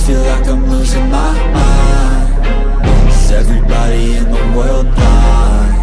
feel like I'm losing my mind. Is everybody in the world blind?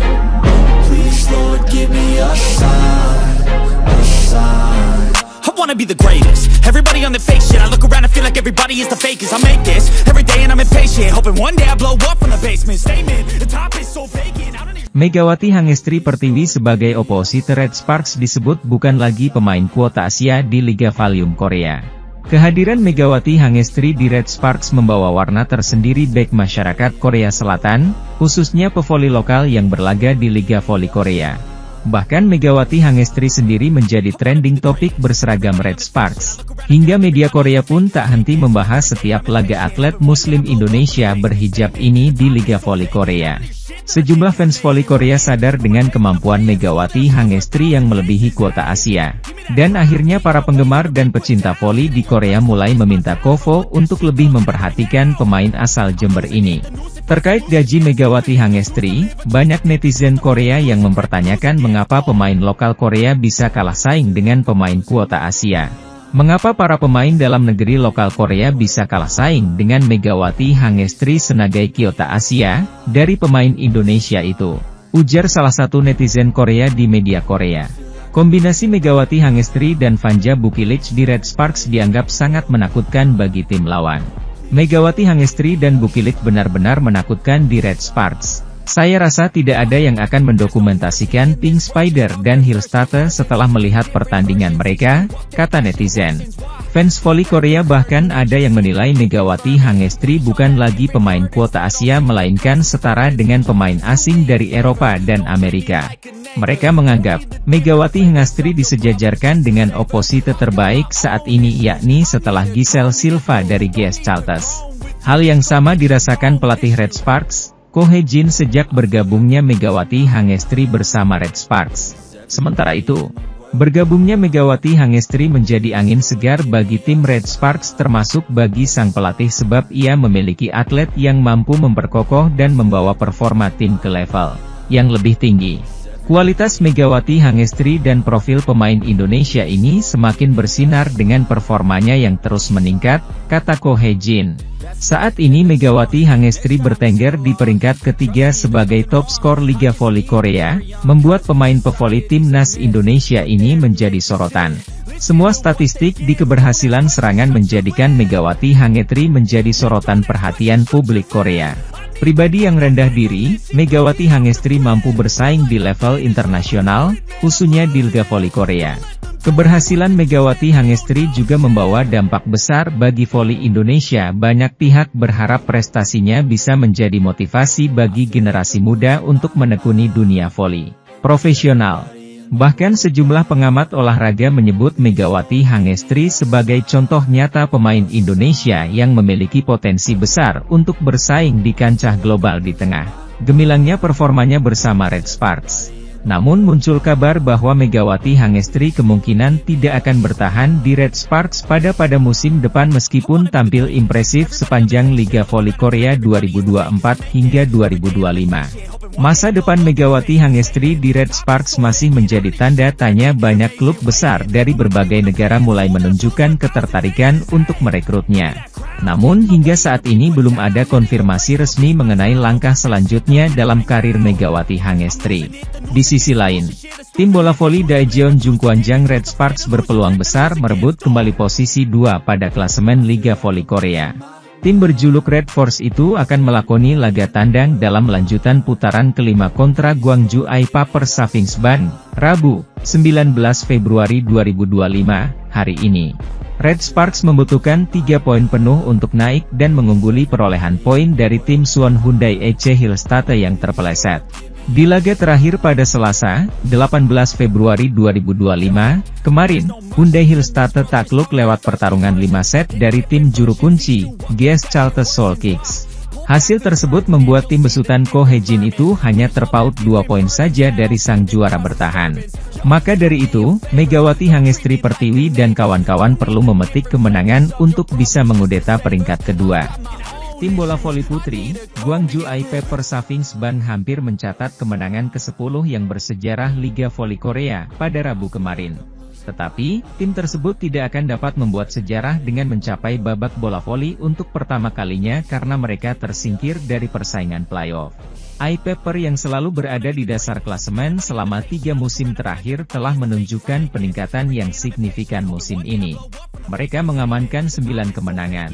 Please, Lord, give me a sign, a sign. I wanna be the greatest. Everybody on the fake shit. I look around and feel like everybody is the fakest. I make this every day and I'm impatient, hoping one day I blow up from the basement. Statement, the top is so vacant. Megawati Hangestri Pertiwi sebagai oposisi Red Sparks disebut bukan lagi pemain kuota Asia di Liga Valium Korea. Kehadiran Megawati Hangestri di Red Sparks membawa warna tersendiri bagi masyarakat Korea Selatan, khususnya pevoli lokal yang berlaga di Liga Voli Korea. Bahkan Megawati Hangestri sendiri menjadi trending topik berseragam Red Sparks. Hingga media Korea pun tak henti membahas setiap laga atlet Muslim Indonesia berhijab ini di Liga Voli Korea. Sejumlah fans voli Korea sadar dengan kemampuan Megawati Hangestri yang melebihi kuota Asia. Dan akhirnya para penggemar dan pecinta voli di Korea mulai meminta Kovo untuk lebih memperhatikan pemain asal Jember ini. Terkait gaji Megawati Hangestri, banyak netizen Korea yang mempertanyakan mengapa pemain lokal Korea bisa kalah saing dengan pemain kuota Asia. Mengapa para pemain dalam negeri lokal Korea bisa kalah saing dengan Megawati Hangestri senagai kuota Asia dari pemain Indonesia itu? Ujar salah satu netizen Korea di media Korea. Kombinasi Megawati Hangestri dan Vanja Bukilic di Red Sparks dianggap sangat menakutkan bagi tim lawan. Megawati Hangestri dan Bukilic benar-benar menakutkan di Red Sparks. Saya rasa tidak ada yang akan mendokumentasikan Pink Spider dan Hillstarter setelah melihat pertandingan mereka, kata netizen. Fans voli Korea bahkan ada yang menilai Megawati Hangestri bukan lagi pemain kuota Asia melainkan setara dengan pemain asing dari Eropa dan Amerika. Mereka menganggap, Megawati Hangestri disejajarkan dengan oposisi terbaik saat ini yakni setelah Giselle Silva dari GS Charles. Hal yang sama dirasakan pelatih Red Sparks, Ko Hye-jin sejak bergabungnya Megawati Hangestri bersama Red Sparks. Sementara itu, bergabungnya Megawati Hangestri menjadi angin segar bagi tim Red Sparks termasuk bagi sang pelatih sebab ia memiliki atlet yang mampu memperkokoh dan membawa performa tim ke level yang lebih tinggi. Kualitas Megawati Hangestri dan profil pemain Indonesia ini semakin bersinar dengan performanya yang terus meningkat, kata Ko Hye-jin. Saat ini Megawati Hangestri bertengger di peringkat ketiga sebagai top skor Liga Voli Korea, membuat pemain pevoli timnas Indonesia ini menjadi sorotan. Semua statistik di keberhasilan serangan menjadikan Megawati Hangestri menjadi sorotan perhatian publik Korea. Pribadi yang rendah diri, Megawati Hangestri mampu bersaing di level internasional, khususnya di Liga Voli Korea. Keberhasilan Megawati Hangestri juga membawa dampak besar bagi voli Indonesia. Banyak pihak berharap prestasinya bisa menjadi motivasi bagi generasi muda untuk menekuni dunia voli profesional. Bahkan sejumlah pengamat olahraga menyebut Megawati Hangestri sebagai contoh nyata pemain Indonesia yang memiliki potensi besar untuk bersaing di kancah global di tengah gemilangnya performanya bersama Red Sparks. Namun muncul kabar bahwa Megawati Hangestri kemungkinan tidak akan bertahan di Red Sparks pada musim depan meskipun tampil impresif sepanjang Liga Voli Korea 2024 hingga 2025. Masa depan Megawati Hangestri di Red Sparks masih menjadi tanda tanya. Banyak klub besar dari berbagai negara mulai menunjukkan ketertarikan untuk merekrutnya. Namun hingga saat ini belum ada konfirmasi resmi mengenai langkah selanjutnya dalam karir Megawati Hangestri. Di sisi lain, tim bola voli Daejeon Jungkwanjang Red Sparks berpeluang besar merebut kembali posisi 2 pada klasemen Liga Voli Korea. Tim berjuluk Red Force itu akan melakoni laga tandang dalam lanjutan putaran kelima kontra Gwangju Aipa Persafingsban, Rabu, 19 Februari 2025, hari ini. Red Sparks membutuhkan 3 poin penuh untuk naik dan mengungguli perolehan poin dari tim Suwon Hyundai EC Hillstarter yang terpeleset. Di laga terakhir pada Selasa, 18 Februari 2025, kemarin, Hyundai Hillstarter takluk lewat pertarungan 5 set dari tim juru kunci, GS Charles Seoul Kicks. Hasil tersebut membuat tim besutan Ko Hye-jin itu hanya terpaut 2 poin saja dari sang juara bertahan. Maka dari itu, Megawati Hangestri Pertiwi dan kawan-kawan perlu memetik kemenangan untuk bisa mengudeta peringkat kedua. Tim bola voli putri, Gwangju Aipa Persafingsban hampir mencatat kemenangan ke-10 yang bersejarah Liga Voli Korea pada Rabu kemarin. Tetapi, tim tersebut tidak akan dapat membuat sejarah dengan mencapai babak bola voli untuk pertama kalinya karena mereka tersingkir dari persaingan playoff. iPepper yang selalu berada di dasar klasemen selama 3 musim terakhir telah menunjukkan peningkatan yang signifikan musim ini. Mereka mengamankan 9 kemenangan.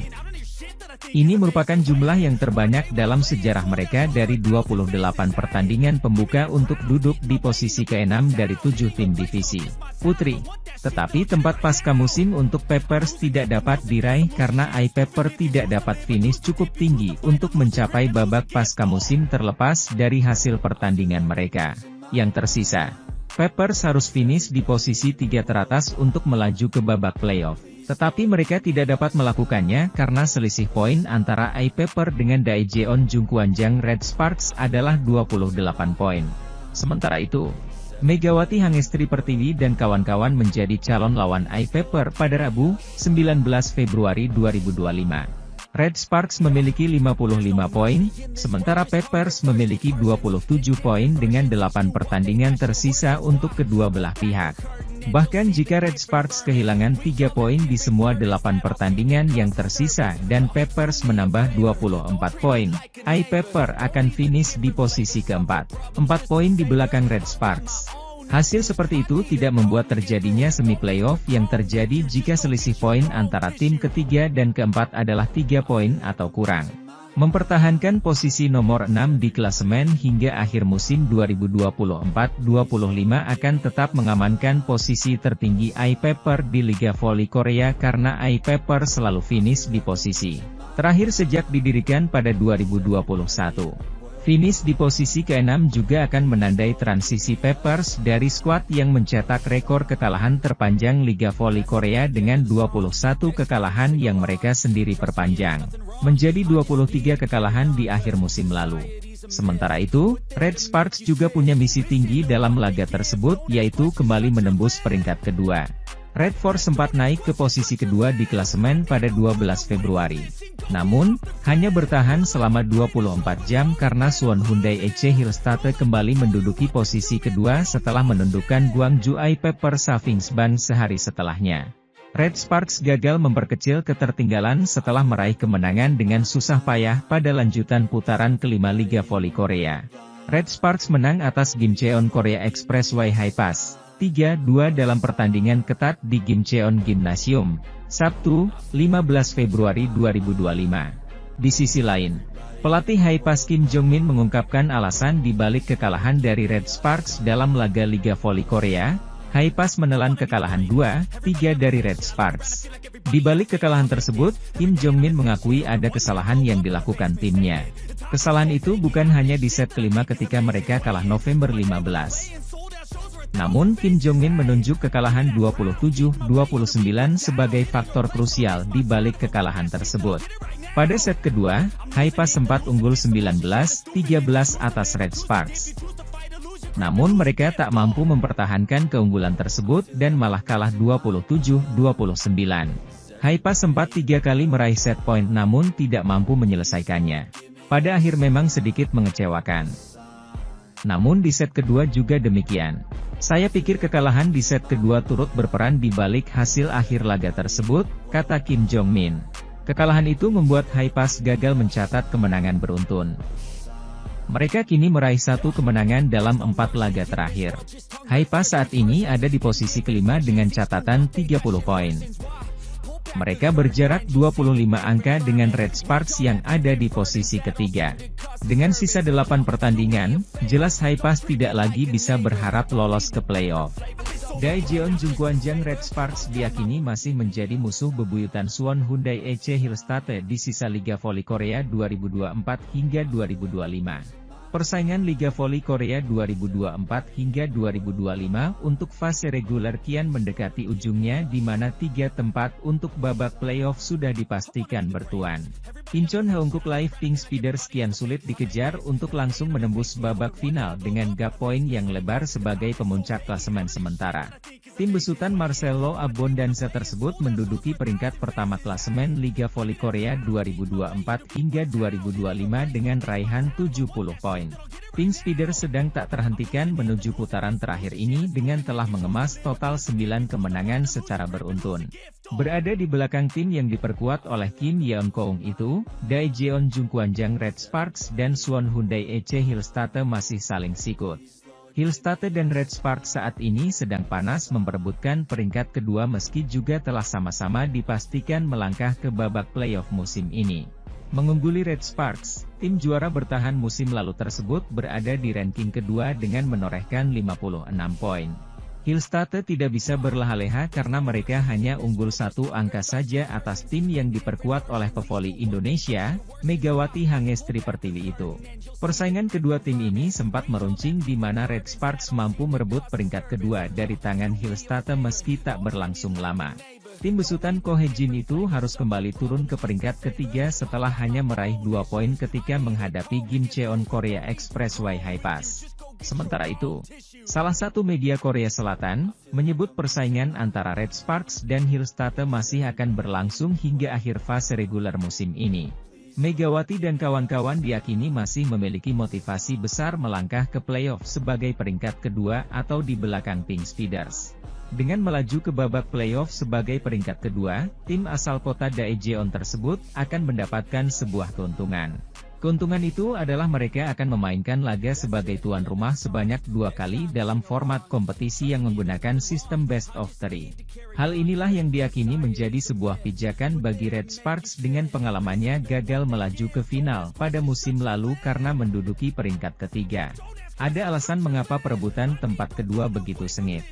Ini merupakan jumlah yang terbanyak dalam sejarah mereka dari 28 pertandingan pembuka untuk duduk di posisi ke-6 dari 7 tim divisi putri. Tetapi tempat pasca musim untuk Peppers tidak dapat diraih karena iPepper tidak dapat finish cukup tinggi untuk mencapai babak pasca musim terlepas dari hasil pertandingan mereka yang tersisa. Peppers harus finish di posisi 3 teratas untuk melaju ke babak playoff. Tetapi mereka tidak dapat melakukannya karena selisih poin antara iPepper dengan Daejeon Jungkwanjang Red Sparks adalah 28 poin. Sementara itu, Megawati Hangestri Pertiwi dan kawan-kawan menjadi calon lawan iPepper pada Rabu, 19 Februari 2025. Red Sparks memiliki 55 poin, sementara Peppers memiliki 27 poin dengan 8 pertandingan tersisa untuk kedua belah pihak. Bahkan jika Red Sparks kehilangan 3 poin di semua 8 pertandingan yang tersisa dan Peppers menambah 24 poin, iPepper akan finish di posisi keempat, 4 poin di belakang Red Sparks. Hasil seperti itu tidak membuat terjadinya semi playoff yang terjadi jika selisih poin antara tim ketiga dan keempat adalah 3 poin atau kurang. Mempertahankan posisi nomor 6 di klasemen hingga akhir musim 2024-25 akan tetap mengamankan posisi tertinggi iPepper di Liga Voli Korea karena iPepper selalu finish di posisi terakhir sejak didirikan pada 2021. Finish di posisi ke-6 juga akan menandai transisi Peppers dari skuad yang mencetak rekor kekalahan terpanjang Liga Voli Korea dengan 21 kekalahan yang mereka sendiri perpanjang, menjadi 23 kekalahan di akhir musim lalu. Sementara itu, Red Sparks juga punya misi tinggi dalam laga tersebut yaitu kembali menembus peringkat kedua. Red Force sempat naik ke posisi kedua di klasemen pada 12 Februari. Namun, hanya bertahan selama 24 jam karena Suwon Hyundai EC Hillstatte kembali menduduki posisi kedua setelah menundukkan Gwangju iPepper Safingsban sehari setelahnya. Red Sparks gagal memperkecil ketertinggalan setelah meraih kemenangan dengan susah payah pada lanjutan putaran kelima Liga Voli Korea. Red Sparks menang atas Gimcheon Korea Expressway Hi-Pass 3-2 dalam pertandingan ketat di Gimcheon Gymnasium, Sabtu, 15 Februari 2025. Di sisi lain, pelatih Hi-Pass Kim Jong-min mengungkapkan alasan di balik kekalahan dari Red Sparks dalam laga Liga Voli Korea. Hi-Pass menelan kekalahan 2-3 dari Red Sparks. Di balik kekalahan tersebut, Kim Jong-min mengakui ada kesalahan yang dilakukan timnya. Kesalahan itu bukan hanya di set kelima ketika mereka kalah November 15. Namun Kim Jong-min menunjuk kekalahan 27-29 sebagai faktor krusial di balik kekalahan tersebut. Pada set kedua, Hi-Pass sempat unggul 19-13 atas Red Sparks. Namun mereka tak mampu mempertahankan keunggulan tersebut dan malah kalah 27-29. Hi-Pass sempat 3 kali meraih set point namun tidak mampu menyelesaikannya. Pada akhir memang sedikit mengecewakan. Namun di set kedua juga demikian. Saya pikir kekalahan di set kedua turut berperan di balik hasil akhir laga tersebut, kata Kim Jong-min. Kekalahan itu membuat Hi-Pass gagal mencatat kemenangan beruntun. Mereka kini meraih 1 kemenangan dalam 4 laga terakhir. Hi-Pass saat ini ada di posisi kelima dengan catatan 30 poin. Mereka berjarak 25 angka dengan Red Sparks yang ada di posisi ketiga. Dengan sisa 8 pertandingan, jelas Hi-Pass tidak lagi bisa berharap lolos ke playoff. Daejeon Jungkwanjang Red Sparks diyakini masih menjadi musuh bebuyutan Suwon Hyundai EC Hillstatte di sisa Liga Voli Korea 2024 hingga 2025. Persaingan Liga Voli Korea 2024 hingga 2025 untuk fase reguler kian mendekati ujungnya di mana 3 tempat untuk babak playoff sudah dipastikan bertuan. Incheon Haeunkook Live Pink Speeders kian sulit dikejar untuk langsung menembus babak final dengan gap poin yang lebar sebagai pemuncak klasemen sementara. Tim besutan Marcelo Abbondanza tersebut menduduki peringkat pertama klasemen Liga Voli Korea 2024 hingga 2025 dengan raihan 70 poin. Pink Speeders sedang tak terhentikan menuju putaran terakhir ini dengan telah mengemas total 9 kemenangan secara beruntun. Berada di belakang tim yang diperkuat oleh Kim Yeon-keung itu, Daejeon Jungkwanjang Red Sparks dan Suwon Hyundai EC Hillstate masih saling sikut. Hillstate dan Red Sparks saat ini sedang panas memperebutkan peringkat kedua meski juga telah sama-sama dipastikan melangkah ke babak playoff musim ini. Mengungguli Red Sparks, tim juara bertahan musim lalu tersebut berada di ranking kedua dengan menorehkan 56 poin. Hillstate tidak bisa berleha-leha karena mereka hanya unggul 1 angka saja atas tim yang diperkuat oleh pevoli Indonesia, Megawati Hangestri Pertiwi itu. Persaingan kedua tim ini sempat meruncing di mana Red Sparks mampu merebut peringkat kedua dari tangan Hillstate meski tak berlangsung lama. Tim besutan Ko Hae-jin itu harus kembali turun ke peringkat ketiga setelah hanya meraih 2 poin ketika menghadapi Gimcheon Korea Expressway Hi-Pass. Sementara itu, salah satu media Korea Selatan menyebut persaingan antara Red Sparks dan Hillstate masih akan berlangsung hingga akhir fase reguler musim ini. Megawati dan kawan-kawan diyakini masih memiliki motivasi besar melangkah ke playoff sebagai peringkat kedua atau di belakang Pink Speeders. Dengan melaju ke babak playoff sebagai peringkat kedua, tim asal kota Daejeon tersebut akan mendapatkan sebuah keuntungan. Keuntungan itu adalah mereka akan memainkan laga sebagai tuan rumah sebanyak 2 kali dalam format kompetisi yang menggunakan sistem best of 3. Hal inilah yang diyakini menjadi sebuah pijakan bagi Red Sparks dengan pengalamannya gagal melaju ke final pada musim lalu karena menduduki peringkat ketiga. Ada alasan mengapa perebutan tempat kedua begitu sengit.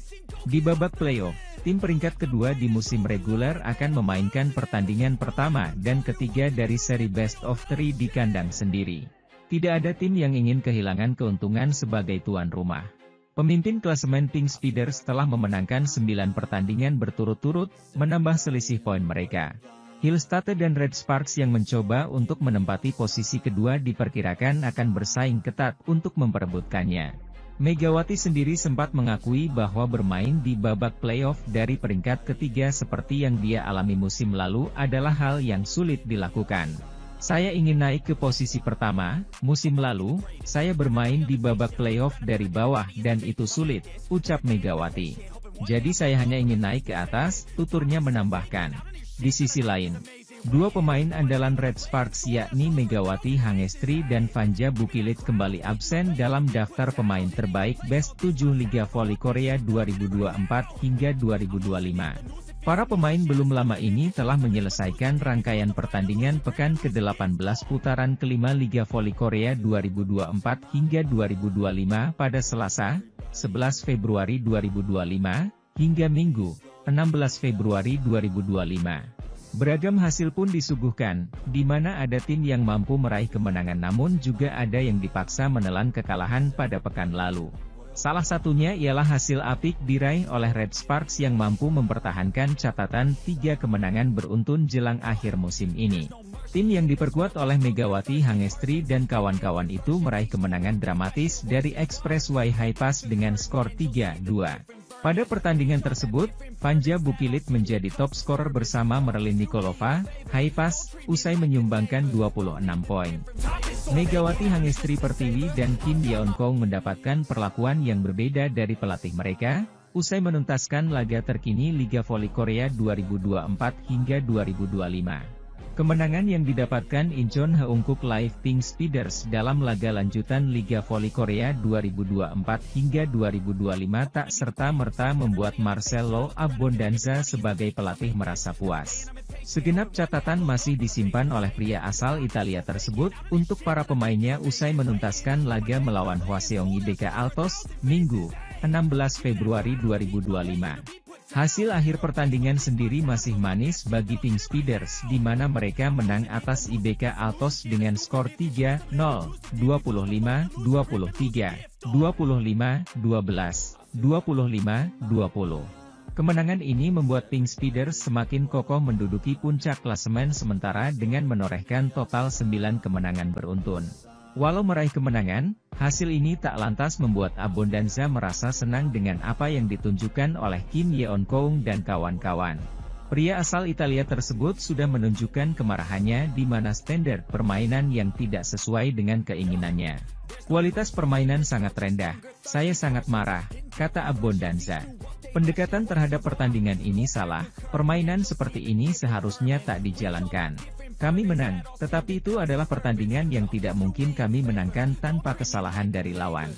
Di babak playoff, tim peringkat kedua di musim reguler akan memainkan pertandingan pertama dan ketiga dari seri best of 3 di kandang sendiri. Tidak ada tim yang ingin kehilangan keuntungan sebagai tuan rumah. Pemimpin klasemen Pink Speeders telah memenangkan 9 pertandingan berturut-turut, menambah selisih poin mereka. Hillstate dan Red Sparks yang mencoba untuk menempati posisi kedua diperkirakan akan bersaing ketat untuk memperebutkannya. Megawati sendiri sempat mengakui bahwa bermain di babak playoff dari peringkat ketiga seperti yang dia alami musim lalu adalah hal yang sulit dilakukan. Saya ingin naik ke posisi pertama, musim lalu, saya bermain di babak playoff dari bawah dan itu sulit, ucap Megawati. Jadi saya hanya ingin naik ke atas, tuturnya menambahkan. Di sisi lain, 2 pemain andalan Red Sparks yakni Megawati Hangestri dan Vanja Bukilit kembali absen dalam daftar pemain terbaik Best 7 Liga Voli Korea 2024 hingga 2025. Para pemain belum lama ini telah menyelesaikan rangkaian pertandingan pekan ke-18 putaran kelima Liga Voli Korea 2024 hingga 2025 pada Selasa, 11 Februari 2025, hingga Minggu, 16 Februari 2025. Beragam hasil pun disuguhkan, di mana ada tim yang mampu meraih kemenangan namun juga ada yang dipaksa menelan kekalahan pada pekan lalu. Salah satunya ialah hasil apik diraih oleh Red Sparks yang mampu mempertahankan catatan 3 kemenangan beruntun jelang akhir musim ini. Tim yang diperkuat oleh Megawati Hangestri dan kawan-kawan itu meraih kemenangan dramatis dari Expressway Hi-Pass dengan skor 3-2. Pada pertandingan tersebut, Vanja Bukilit menjadi top scorer bersama Merlin Nikolova, Hi-Pass, usai menyumbangkan 26 poin. Megawati Hangestri Pertiwi dan Kim Yeon-keung mendapatkan perlakuan yang berbeda dari pelatih mereka, usai menuntaskan laga terkini Liga Voli Korea 2024 hingga 2025. Kemenangan yang didapatkan Incheon Haeungkook Live Pink Speeders dalam laga lanjutan Liga Voli Korea 2024 hingga 2025 tak serta-merta membuat Marcelo Abbondanza sebagai pelatih merasa puas. Segenap catatan masih disimpan oleh pria asal Italia tersebut untuk para pemainnya usai menuntaskan laga melawan Hwaseong IBK Altos, Minggu, 16 Februari 2025. Hasil akhir pertandingan sendiri masih manis bagi Pink Speeders di mana mereka menang atas IBK Altos dengan skor 3-0, 25-23, 25-12, 25-20. Kemenangan ini membuat Pink Speeders semakin kokoh menduduki puncak klasemen sementara dengan menorehkan total 9 kemenangan beruntun. Walau meraih kemenangan, hasil ini tak lantas membuat Abbondanza merasa senang dengan apa yang ditunjukkan oleh Kim Yeon-keung dan kawan-kawan. Pria asal Italia tersebut sudah menunjukkan kemarahannya di mana standar permainan yang tidak sesuai dengan keinginannya. Kualitas permainan sangat rendah, saya sangat marah, kata Abbondanza. Pendekatan terhadap pertandingan ini salah, permainan seperti ini seharusnya tak dijalankan. Kami menang, tetapi itu adalah pertandingan yang tidak mungkin kami menangkan tanpa kesalahan dari lawan.